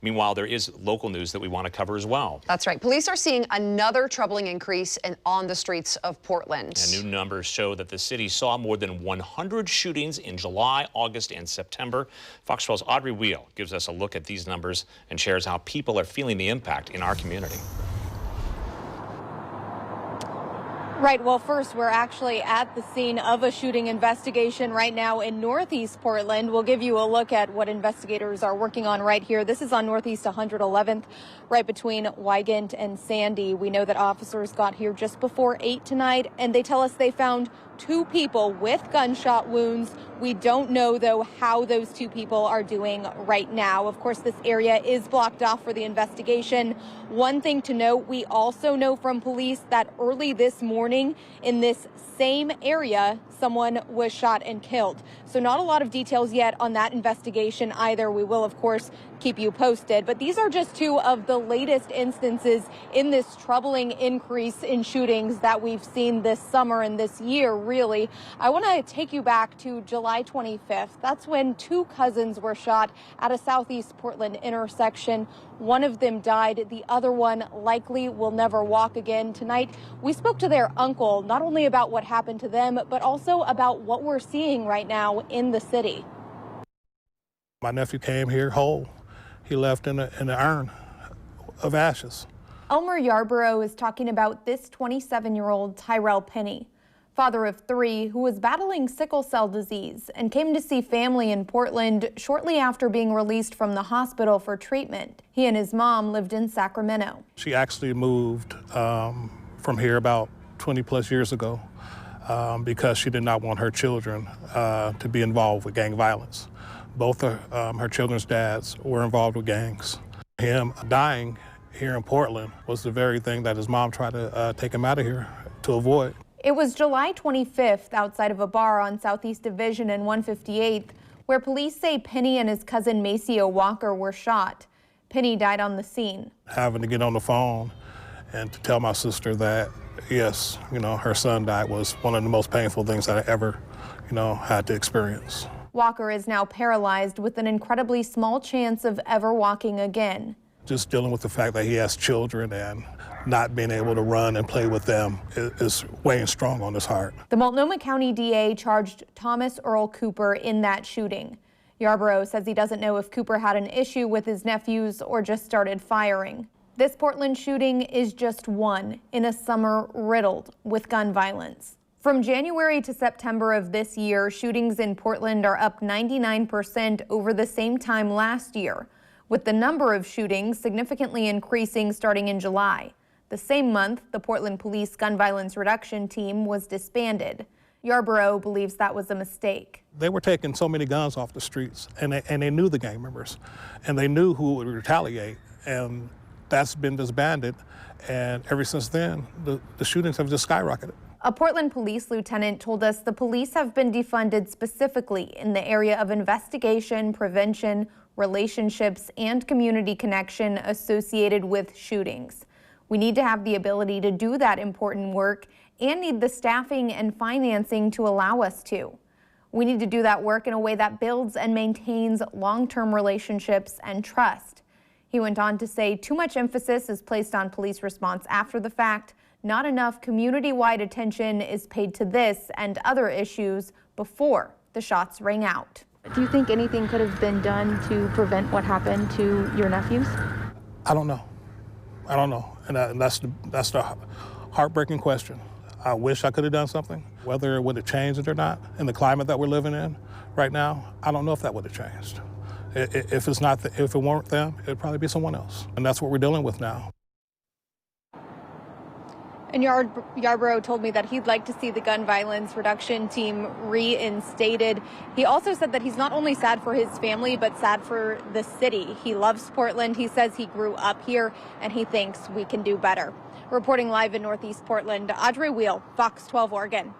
Meanwhile, there is local news that we want to cover as well. That's right. Police are seeing another troubling increase on the streets of Portland. And new numbers show that the city saw more than 100 shootings in July, August, and September. Fox 12's Audrey Wheel gives us a look at these numbers and shares how people are feeling the impact in our community. Right. Well, first, we're actually at the scene of a shooting investigation right now in Northeast Portland. We'll give you a look at what investigators are working on right here. This is on Northeast 111th, right between Wygant and Sandy. We know that officers got here just before 8 tonight, and they tell us they found 2 people with gunshot wounds. We don't know, though, how those 2 people are doing right now. Of course, this area is blocked off for the investigation. One thing to note, we also know from police that early this morning in this same area, someone was shot and killed. So not a lot of details yet on that investigation either. We will, of course, keep you posted. But these are just 2 of the latest instances in this troubling increase in shootings that we've seen this summer and this year, really. I want to take you back to July 25th. That's when 2 cousins were shot at a Southeast Portland intersection. One of them died. The other one likely will never walk again. Tonight, we spoke to their uncle, not only about what happened to them, but also about what we're seeing right now in the city. My nephew came here whole. He left in an urn of ashes. Elmer Yarborough is talking about this 27-year-old Tyrell Penny, father of 3, who was battling sickle cell disease and came to see family in Portland shortly after being released from the hospital for treatment. He and his mom lived in Sacramento. She actually moved from here about 20 plus years ago because she did not want her children to be involved with gang violence. Both her children's dads were involved with gangs. Him dying here in Portland was the very thing that his mom tried to take him out of here to avoid. It was July 25th outside of a bar on Southeast Division and 158th where police say Penny and his cousin Maceo Walker were shot. Penny died on the scene. Having to get on the phone and to tell my sister that, yes, her son died was one of the most painful things that I ever, had to experience. Walker is now paralyzed with an incredibly small chance of ever walking again. Just dealing with the fact that he has children and not being able to run and play with them is weighing strong on his heart. The Multnomah County DA charged Thomas Earl Cooper in that shooting. Yarborough says he doesn't know if Cooper had an issue with his nephews or just started firing. This Portland shooting is just one in a summer riddled with gun violence. From January to September of this year, shootings in Portland are up 99% over the same time last year, with the number of shootings significantly increasing starting in July. The same month, the Portland Police Gun Violence Reduction Team was disbanded. Yarborough believes that was a mistake. They were taking so many guns off the streets, and they knew the gang members, and they knew who would retaliate, and that's been disbanded, and ever since then, the shootings have just skyrocketed. A Portland police lieutenant told us the police have been defunded specifically in the area of investigation, prevention, relationships, and community connection associated with shootings. We need to have the ability to do that important work and need the staffing and financing to allow us to. We need to do that work in a way that builds and maintains long-term relationships and trust. He went on to say too much emphasis is placed on police response after the fact. Not enough community-wide attention is paid to this and other issues before the shots ring out. Do you think anything could have been done to prevent what happened to your nephews? I don't know. And that's the heartbreaking question. I wish I could have done something. Whether it would have changed it or not, in the climate that we're living in right now, I don't know if that would have changed. If it weren't them, it'd probably be someone else. And that's what we're dealing with now. And Yarborough told me that he'd like to see the gun violence reduction team reinstated. He also said that he's not only sad for his family, but sad for the city. He loves Portland. He says he grew up here, and he thinks we can do better. Reporting live in Northeast Portland, Audrey Wheel, Fox 12 Oregon.